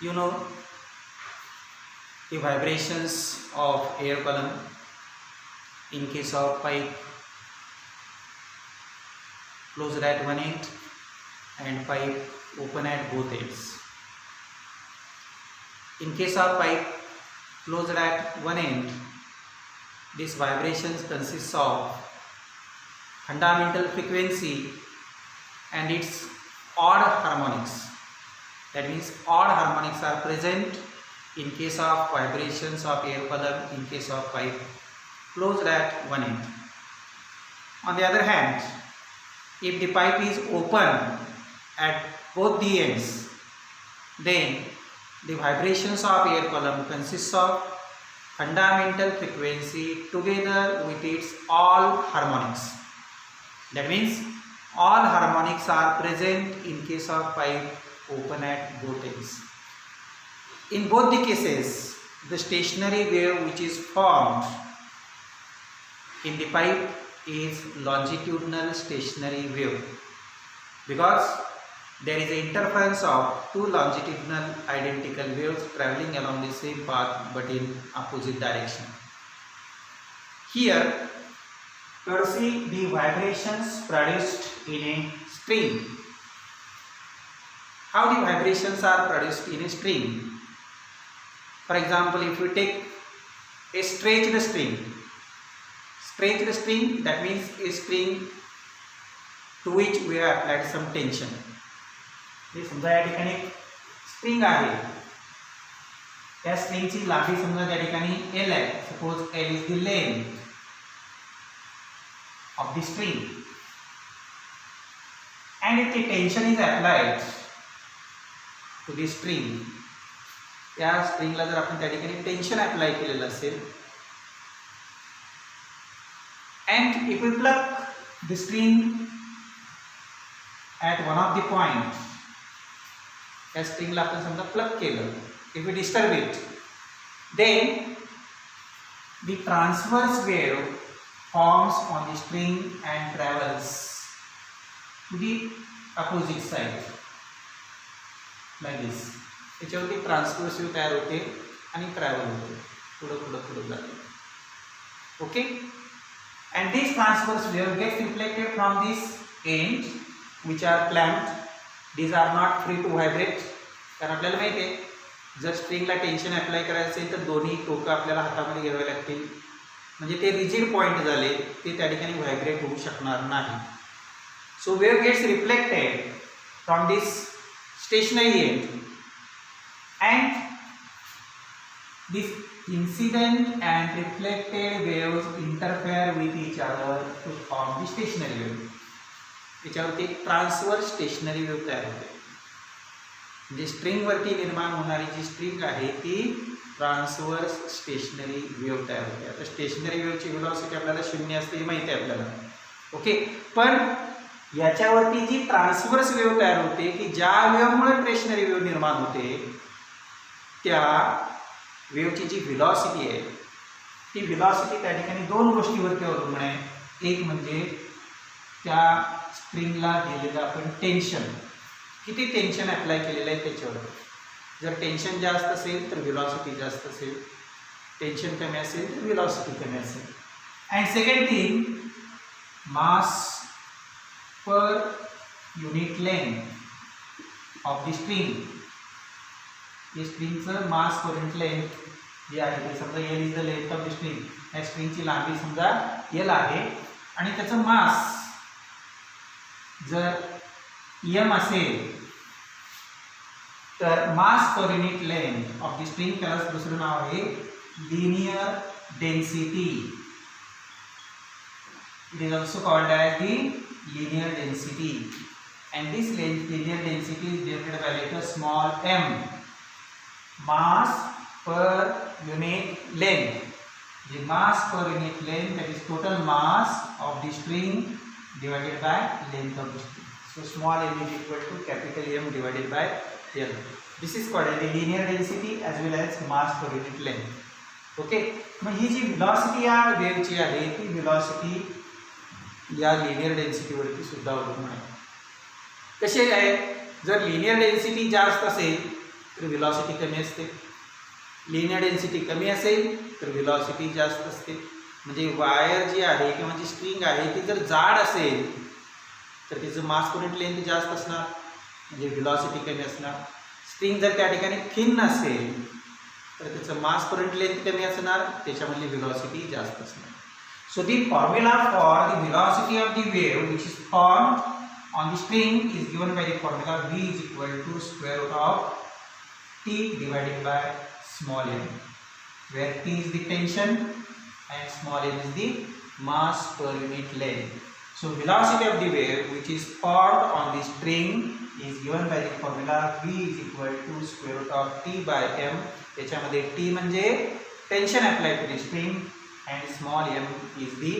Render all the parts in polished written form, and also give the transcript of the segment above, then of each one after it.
You know the vibrations of air column in case of pipe closed at one end and pipe open at both ends. In case of pipe closed at one end, this vibrations consists of fundamental frequency and its odd harmonics. That means odd harmonics are present in case of vibrations of air column in case of pipe closed at one end. On the other hand, if the pipe is open at both the ends, then the vibrations of air column consists of fundamental frequency together with its all harmonics. That means all harmonics are present in case of pipe open at both ends. In both the cases, the stationary wave which is formed in the pipe is longitudinal stationary wave, because there is an interference of two longitudinal identical waves traveling along the same path but in opposite direction. Here you will see the vibrations produced in a string. How the vibrations are produced in a string? For example, if you take a stretched string, that means a string to which we have applied some tension. समजा या ठिकाणी string आहे, त्या स्ट्रिंगची लांबी समजा त्या ठिकाणी L आहे. Suppose L is the length of the string, and if the tension is applied to the string, या स्ट्रिंगला जर आपण त्या ठिकाणी टेन्शन अप्लाय केलेलं असेल, and if we pluck the string at one of the point, या स्ट्रिंगला आपण समजा प्लग केलं, if we disturb it, then the transverse wave forms on the string and travels to the opposite side like this. त्याच्यावरती transverse wave तयार होते आणि travel होते, पुढे जाते. Okay, and this transverse wave gets reflected from this end which are clamped. These are not free to vibrate, कारण आपल्याला माहिती आहे जर स्ट्रिंगला टेन्शन अप्लाय करायचं असेल तर दोन्ही टोकं आपल्याला हातामध्ये घ्यावे लागतील, म्हणजे ते रिजिड पॉइंट झाले, ते त्या ठिकाणी व्हायब्रेट होऊ शकणार नाही. So wave gets reflected from this stationary and and this incident and reflected waves interfere with each other to form the stationary wave. याच्यावरती एक ट्रान्सवर्स स्टेशनरी वेव्ह तयार होते, म्हणजे स्ट्रिंगवरती निर्माण होणारी जी स्ट्रिंग आहे ती ट्रान्सवर्स स्टेशनरी वेव्ह तयार होते. आता स्टेशनरी वेव्हची व्हेलॉसिटी आपल्याला 0 असते हे माहिती आहे आपल्याला. ओके, पण याच्यावरती जी ट्रान्सवर्स वेव्ह तयार होते की ज्या वेव्हमुळे स्टेशनरी वेव्ह निर्माण होते, त्या वेव्हची जी व्हेलॉसिटी आहे ती व्हेलॉसिटी त्या ठिकाणी दोन गोष्टीवरती अवलंबून आहे. एक म्हणजे त्या स्ट्रिंगला दिलेलं आपण टेन्शन, किती टेन्शन अप्लाय केलेलं आहे त्याच्यावर. जर टेन्शन जास्त असेल तर व्हेलॉसिटी जास्त असेल, टेन्शन कमी असेल तर व्हेलॉसिटी कमी असेल. And second thing, mass per unit length of the string. या स्ट्रिंगचं मास पर युनिट लेंथ जे आहे ते समजा L is the length of the string, या स्ट्रिंगची लांबी समजा L आहे आणि त्याचं मास जर M असेल तर mass per unit length of the string, त्याला दुसरं नाव आहे linear density. It is also called as the linear density, and this linear density is denoted by letter small m. Mass per unit length, the mass per unit length, that is total mass of the string divided by length of the string. So small m is equal to capital M divided by L. This is called the linear density as well as mass per unit length. Okay, mug he ji velocity या वेव्हची आहे ती velocity या linear density वरती सुद्धा अवलंबून आहे. कसे आहे, जर लिनियर डेन्सिटी जास्त असेल तर व्हेलॉसिटी कमी असते. लिनियर डेन्सिटी कमी असेल तर व्हेलॉसिटी जास्त असते. म्हणजे वायर जी आहे किंवा जी स्ट्रिंग आहे ती जर जाड असेल तर तिचं मास पर लेंथ जास्त असणार, म्हणजे व्हेलॉसिटी कमी असणार. स्ट्रिंग जर त्या ठिकाणी थिन असेल तर त्याचं मास पर लेंथ कमी असणार, त्याच्यामधली व्हेलॉसिटी जास्त असणार. So the formula for the velocity of the wave which is formed on the string is given by the formula V is equal to square root of T divided by small m, where T is the tension and small m is the mass per unit length. So velocity of the wave which is formed on the string is given by the formula V is equal to square root of T by m. त्याच्यामध्ये T म्हणजे tension applied to the string and small m is the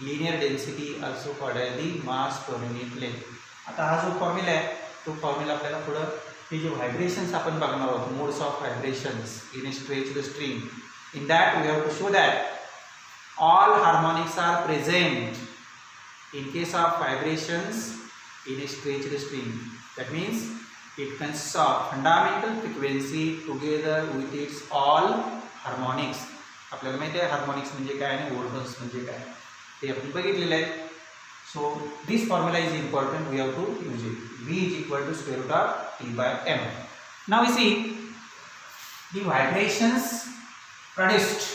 linear density also called as the mass per unit length. आता हा जो formula आहे तो formula आपल्याला पुढं हे जे vibrations आपण बघणार आहोत, modes of vibrations in a stretched string, in that we have to show that all harmonics are present in case of vibrations in a stretched string. That means it consists of fundamental frequency together with its all harmonics. आपल्याला माहिती आहे harmonics म्हणजे काय आणि ओव्हरटोन्स म्हणजे काय ते आपण बघितलेलं आहे. So this formula is important, we have to use it. V is equal to square root of T by m. Now we see the vibrations produced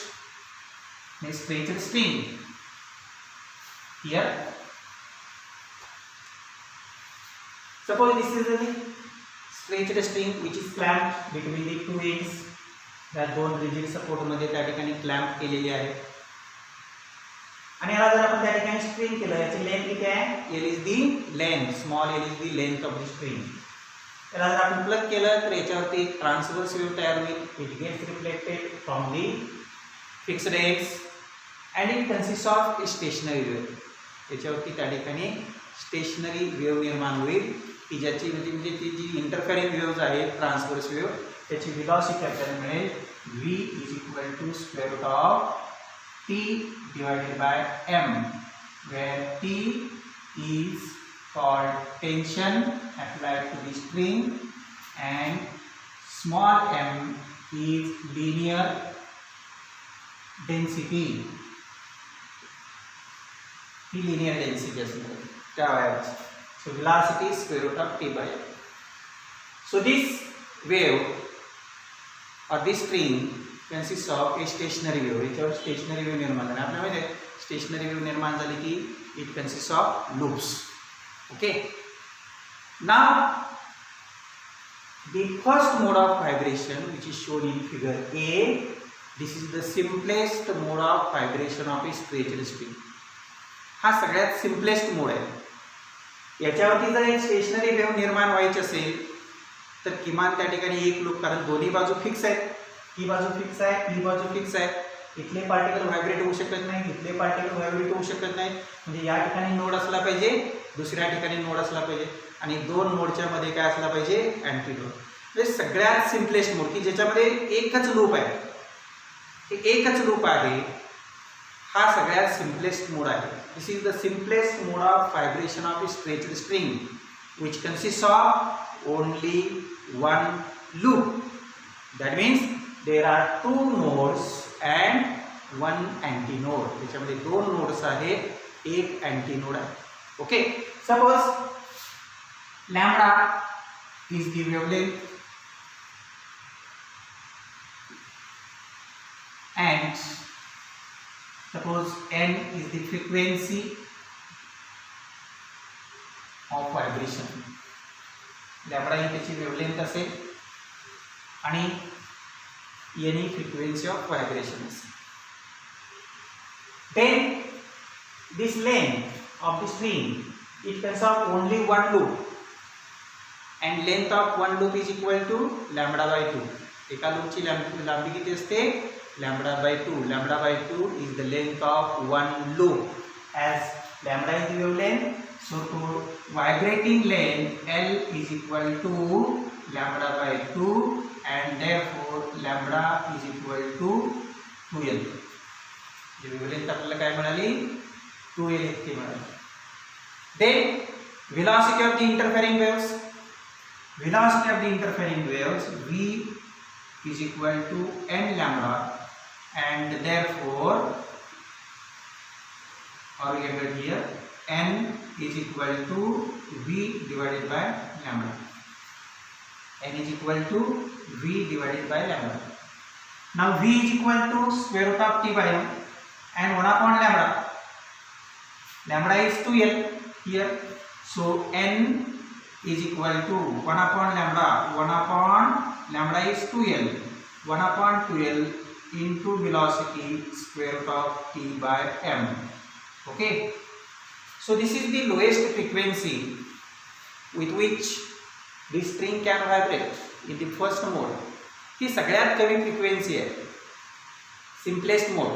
in a stretched string. Here, suppose this is a stretched string which is clamped between the two ends. त्या दोन rigid support मध्ये त्या ठिकाणी clamp केलेली आहे आणि याला जर आपण त्या ठिकाणी स्ट्रिंग केलं, याची लेंथ किती आहे? L is the length, small l is the length of the string. याला जर आपण प्लग केलं तर याच्यावरती एक ट्रान्सव्हर्स वेव्ह तयार होईल. It gets reflected from the fixed ends and it consist of a stationary wave. याच्यावरती त्या ठिकाणी स्टेशनरी वेव्ह निर्माण होईल की ज्याची म्हणजे ती जी इंटरफेरिंग वेव्हज आहेत ट्रान्सव्हर्स वेव्ह त्याची व्हेलॉसिटी आपल्याला मिळेल V is equal to square root of T divided by m, where T is called tension applied to the string and small m is linear density. He linear density असणार त्या वायरची. So velocity is square root of T by m. So this wave or this string consists of a stationary wave. याच्यावर stationery wave निर्माण झाली. आपल्याला माहिती आहे stationery wave निर्माण झाली की it consist of loops. Okay, now the first mode of vibration which is shown in figure A. This is the simplest mode of vibration of A stretched string. हा सगळ्यात सिम्पलेस्ट मोड आहे. याच्यावरती जर एक stationery wave निर्माण व्हायची असेल तर किमान त्या ठिकाणी एक लूप, कारण दोन्ही बाजू फिक्स आहेत, ही बाजू फिक्स आहे, ही बाजू फिक्स आहे. इथले पार्टिकल व्हायब्रेट होऊ शकत नाही, इथले पार्टिकल व्हायब्रेट होऊ शकत नाही. म्हणजे या ठिकाणी नोड असला पाहिजे, दुसऱ्या ठिकाणी नोड असला पाहिजे आणि दोन नोडच्या मध्ये काय असला पाहिजे? अँटीनोड. म्हणजे सगळ्यात सिम्पलेस्ट मोड की ज्याच्यामध्ये एकच लूप आहे, एकच लूप आहे, हा सगळ्यात सिम्पलेस्ट मोड आहे. This is the simplest mode of vibration of A stretched string which consists of only one loop. That means there are two nodes and one antinode. त्याच्यामध्ये दोन नोड्स आहेत, एक अँटीनोड आहे. Okay, suppose lambda is the wavelength and suppose n is the frequency of vibration. Lambda ही त्याची wavelength असेल आणि n ही फ्रिक्वेन्सी ऑफ व्हायब्रेशन असेल. Then this length of the string it consists of only one loop and length of one loop is equal to lambda by 2. एका लूपची लांबी किती असते? lambda by 2. Lambda by 2 is the length of one loop. As lambda is the wavelength, so to vibrating length L is equal to lambda by 2 and therefore lambda is equal to 2L. Ji wavelength आपल्याला काय मिळाली? 2L इतकी मिळाली. Then velocity of the interfering waves. velocity of the interfering waves v is equal to n lambda, and therefore, or we get here n is equal to v divided by lambda. N is equal to v divided by lambda. Now v is equal to square root of t by m and 1 upon lambda. Lambda is 2l here, so n is equal to 1 upon lambda. 1 upon lambda is 2l. 1 upon 2l into velocity square root of t by m. Okay, so this is the lowest frequency with which the string can vibrate in the first mode. ही सगळ्यात कमी frequency आहे. Simplest mode.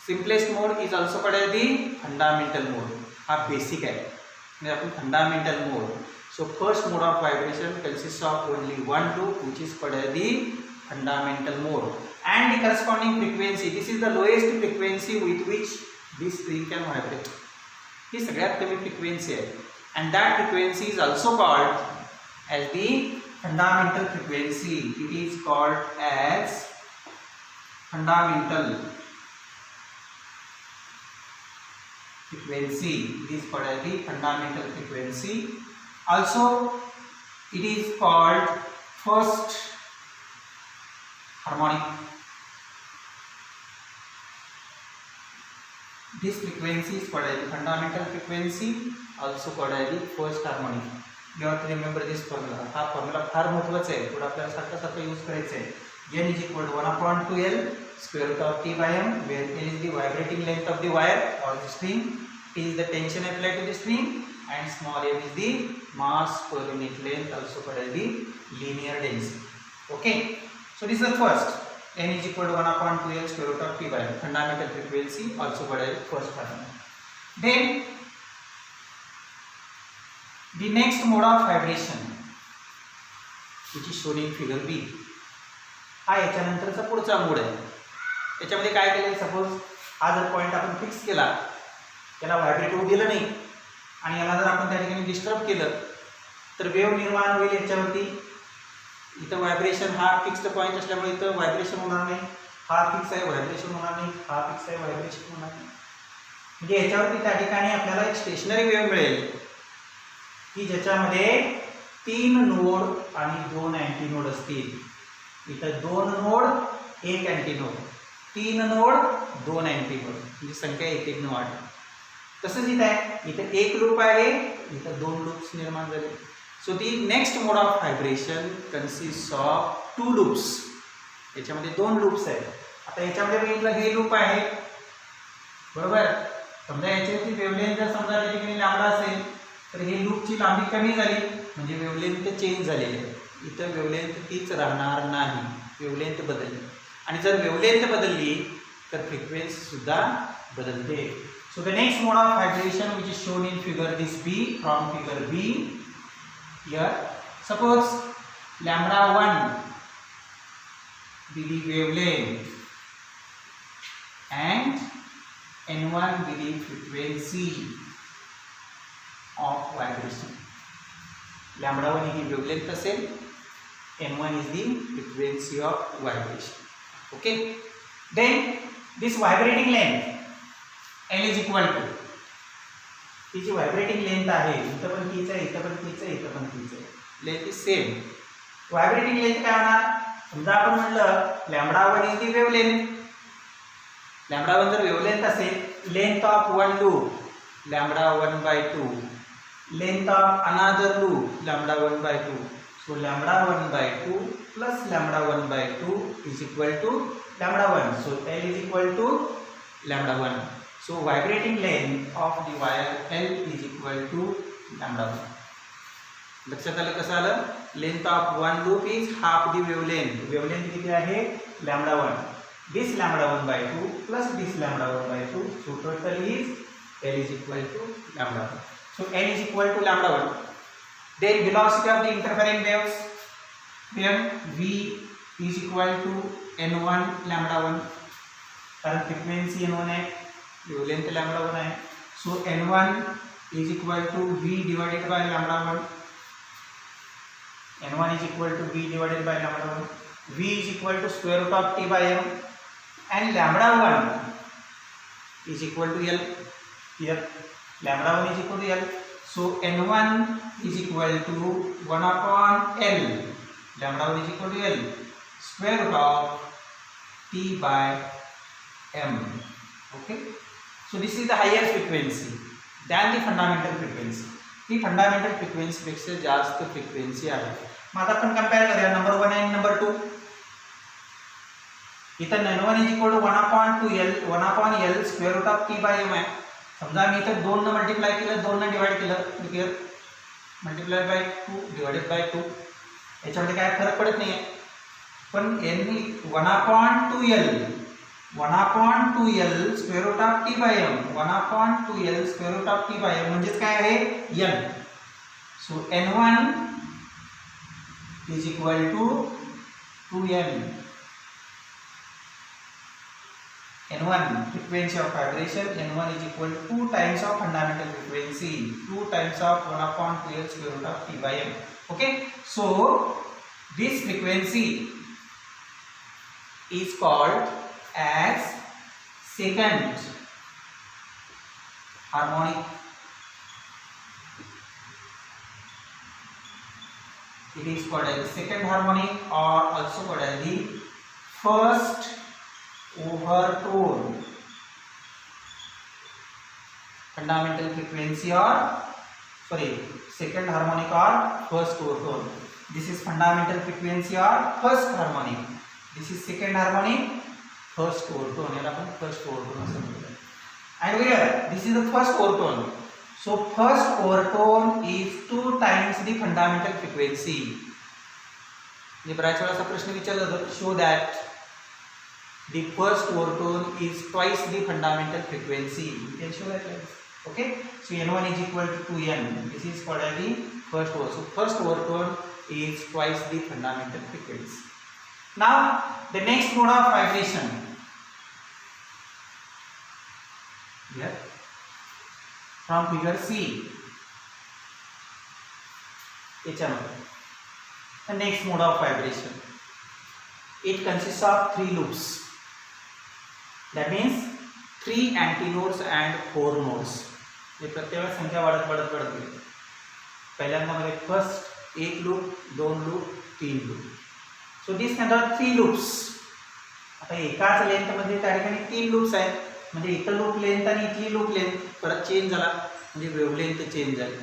Simplest mode is also called the fundamental mode. हा basic आहे म्हणजे आपण fundamental mode. So first mode of vibration consist of only one loop which is called the fundamental mode, and the corresponding frequency, this is the lowest frequency with which this string can vibrate. ही सगळ्यात कमी frequency आहे, and that frequency is also called as the fundamental frequency. It is called as fundamental frequency. It is called as the fundamental frequency. Also, it is called first harmonic. This frequency is called as the fundamental frequency, also called as the first harmonic. You have to remember this formula. हा formula फार महत्त्वाचा आहे, थोडा आपल्याला सारखं use करायचं आहे. n is equal to 1 upon 2l square root of t by m, where l is the vibrating length of the wire or the string, t is the tension applied to the string, and small m is the mass per unit length, also called as the linear density. Okay, so this is the first. n is equal to 1 upon 2l square root of t by m, fundamental frequency, also called as first harmonic. Then the next mode of vibration, which is shown in figure B, हा याच्यानंतरचा पुढचा mode आहे. याच्यामध्ये काय केलं, suppose हा जर point आपण fix केला, त्याला व्हायब्रेट होऊ दिलं नाही आणि याला जर आपण त्या ठिकाणी डिस्टर्ब केलं तर वेव्ह निर्माण होईल याच्यावरती. इथं व्हायब्रेशन हा फिक्स्ड पॉईंट असल्यामुळे इथं व्हायब्रेशन होणार नाही. हा फिक्स आहे, व्हायब्रेशन होणार नाही. हा फिक्स आहे, व्हायब्रेशन होणार नाही. म्हणजे याच्यावरती त्या ठिकाणी आपल्याला एक स्टेशनरी वेव्ह मिळेल की ज्याच्यामध्ये 3 नोड आणि 2 अँटीनोड असतील. इथं 2 नोड 1 अँटीनोड, 3 नोड 2 अँटीनोड, म्हणजे संख्या 1 ने वाढली. तसंच इथं आहे, इथं 1 लूप आहे, इथं 2 लूप्स निर्माण झाले. So the next mode of vibration consist of 2 loops. याच्यामध्ये 2 लूप्स आहेत. आता याच्यामध्ये बघितलं हे लूप आहे बरोबर. समजा याच्यावरची वेव्हलेंथ जर समजा त्या ठिकाणी लॅम्बडा असेल तर हे लूपची लांबी कमी झाली म्हणजे वेव्हलेंथ चेंज झालेली आहे. इथं वेव्हलेंथ तीच राहणार नाही, वेव्हलेंथ बदलली. आणि जर वेव्हलेंथ बदलली तर फ्रिक्वेन्सी सुद्धा बदलते. So the next mode of vibration which is shown in figure this B, from figure B here. Suppose lambda 1 be the wavelength and n1 be the frequency of vibration. Lambda 1 is the wavelength असेल, n1 is the frequency of vibration. Okay, then this vibrating length L is equal to, he ji vibrating length आहे, इथं पण तीच आहे, इथं पण तीच आहे, इथं पण तीच आहे, length is same. Vibrating length काय होणार, समजा आपण म्हटलं lambda 1 is the wavelength. Lambda 1 जर वेव्हलेंथ असेल, length of one loop lambda 1/2, length of another loop lambda 1/2. So lambda 1/2 plus lambda 1/2 is equal to lambda 1. So L is equal to lambda 1. So vibrating length of the wire L is equal to lambda 1. लक्षात आलं कसं आलं. Length of one loop is half the wavelength. Wavelength किती आहे lambda 1. This lambda 1/2 plus this lambda 1/2. So total is L is equal to lambda 1. So L is equal to lambda 1. Then velocity of the interfering waves, then V is equal to n1 lambda 1. कारण frequency n1 आहे, wavelength lambda 1 आहे. सो n1 is equal to V divided by lambda 1. N1 is equal to V divided by lambda 1. V is equal to square root of T by M, and lambda 1 is equal to L. Here lambda 1 is equal to L. So N1 is equal to 1 upon L. Lambda 1 is equal to L square root of T by M. Okay. So this is the higher frequency than the fundamental frequency. He fundamental frequency पेक्षा जास्त frequency आहे. मग आता आपण compare करूया number 1 आणि number 2. इथं n1 is equal to 1 upon 2L 1 upon L square root of T by M आहे. समजा मी इथं 2 न मल्टिप्लाय केलं, 2 न डिवाइड केलं, clear, multiply by 2 divided by 2, याच्यामध्ये काय फरक पडत नाही आहे. पण n 1 upon 2L 1 upon 2L square root of T by M 1 upon 2L square root of T by M म्हणजेच काय आहे N. So N1 is equal to 2N. N1 frequency of vibration, N1 is equal to 2 times of fundamental frequency, 2 times of 1 upon 2L square root of T by M. Okay, so this frequency is called as second harmonic. It is called as the second harmonic, or also called as the first overtone. Fundamental frequency, or sorry, second harmonic or first overtone. This is fundamental frequency or first harmonic. This is second harmonic, first overtone. याला आपण first overtone असं म्हणतो. And here this is the first overtone. So first overtone is 2 times the fundamental frequency. ये बऱ्याच वेळा असा प्रश्न विचारला जातो. Show that the first overtone is twice the fundamental frequency. You can show that like this. Okay. So N1 is equal to 2N. This is called as the first overtone. So first overtone is twice the fundamental frequency. Now the next mode of vibration. Here from figure C. The next mode of vibration. It consists of 3 loops. That means 3 antinodes and 4 nodes. ये प्रत्येक संख्या वाढत वाढत वाढत गेली. पहिल्यांदामध्ये first 1 loop, 2 loop, 3 loop. So this kind of 3 loops. आता एकाच लेंथ मध्ये त्या ठिकाणी 3 लूप्स आहेत. म्हणजे इथं लूप लेंथ आणि इथली लूप लेंथ परत चेंज झाला, म्हणजे वेवलेंथ चेंज झाली.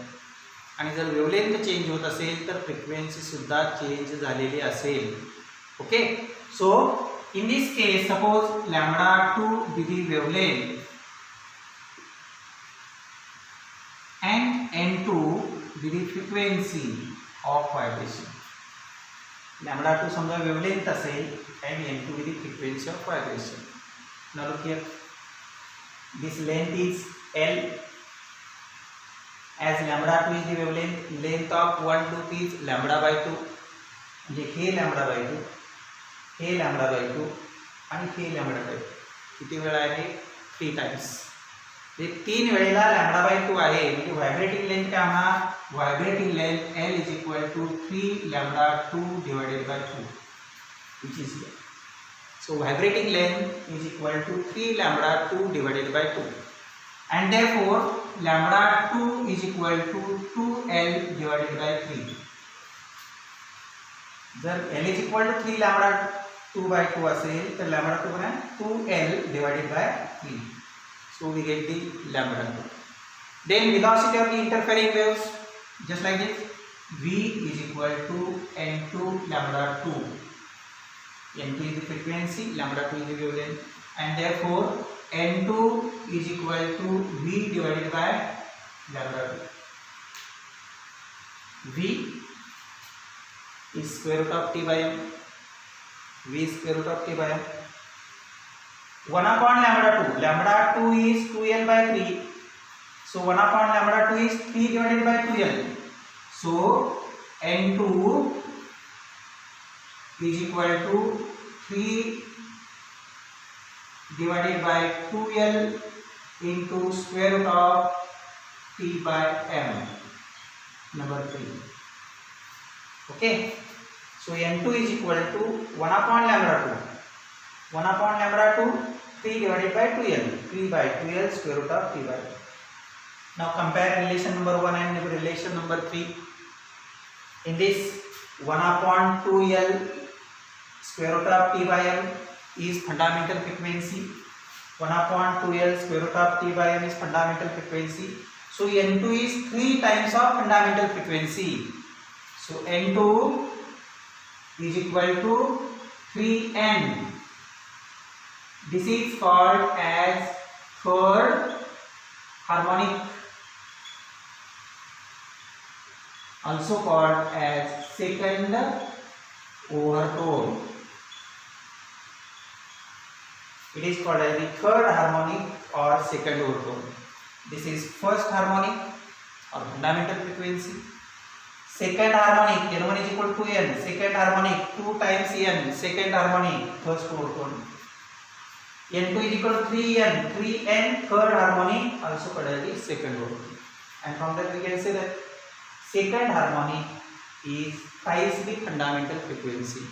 आणि जर वेवलेंथ चेंज होत असेल तर फ्रिक्वेन्सी सुद्धा चेंज झालेली असेल. Okay. So in this case, suppose lambda 2 be the wavelength and n2 be the frequency of vibration. Lambda 2 समजा wavelength असेल and n2 be the frequency of vibration. Now look here, this length is L, as lambda 2 is the wavelength, length of one loop is lambda by 2. म्हणजे हे lambda by 2, हे lambda by 2 आणि हे lambda by 2. किती वेळा आहे? 3 times. हे 3 वेळेला lambda by 2 आहे. म्हणजे व्हायब्रेटिंग लेंथ काय होणार? Vibrating length L is equal to 3 lambda 2 divided by 2, which is here. So vibrating length is equal to 3 lambda 2 divided by 2, and therefore lambda 2 is equal to 2L divided by 3. जर L is equal to 3 lambda 2 by 2 असेल तर lambda 2 बना 2L divided by 3. So we get the lambda 2. Then velocity of the interfering waves, just like this, V is equal to n2 lambda 2. n2 is the frequency, lambda 2 is the wavelength, and therefore n2 is equal to V divided by lambda 2. V is square root of T by M. V is square root of T by M. 1 upon lambda 2. Lambda 2 is 2L by 3. So 1 upon lambda 2 is 3 divided by 2L. So n2 is equal to 3 divided by 2L into square root of T by M. Number 3. Okay. So N2 is equal to 1 upon lambda 2. 1 upon lambda 2, 3 divided by 2L. 3 by 2L square root of T by. Now compare relation number 1 and relation number 3. In this 1 upon 2L square root of T by M is fundamental frequency. 1 upon 2L square root of T by M is fundamental frequency. So N2 is 3 times of fundamental frequency. So N2 is equal to 3N. This is called as third harmonic, also called as second overtone. It is called as the third harmonic or second overtone. This is first harmonic or fundamental frequency. Second harmonic, N1 is equal to N. Second harmonic, 2 times N. Second harmonic, first overtone. N2 is equal to 3N. 3N, third harmonic, also called as the second overtone. And from that we can say that second harmonic is thrice the fundamental frequency.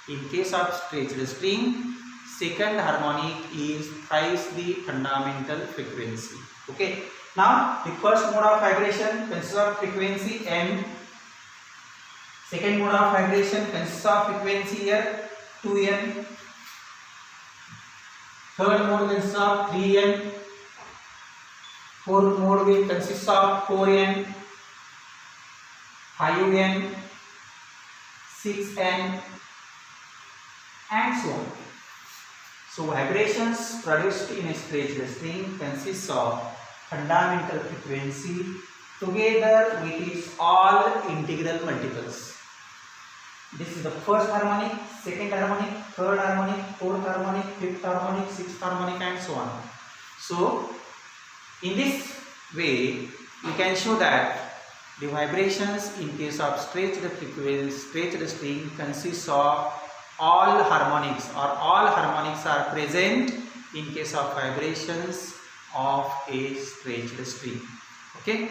In case of stretched string, second harmonic is thrice the fundamental frequency. Okay. Now the first mode of vibration consists of frequency M. Second mode of vibration consists of frequency here 2N. Third mode consists of 3N. Fourth mode will consist of 4N, 5N, 6N, and so on. So vibrations produced in a stretched string consists of fundamental frequency together with its all integral multiples. This is the first harmonic, second harmonic, third harmonic, fourth harmonic, fifth harmonic, sixth harmonic, and so on. So in this way you can show that the vibrations in case of stretched string consists of all harmonics, or all harmonics are present in case of vibrations of a stretched string. Okay.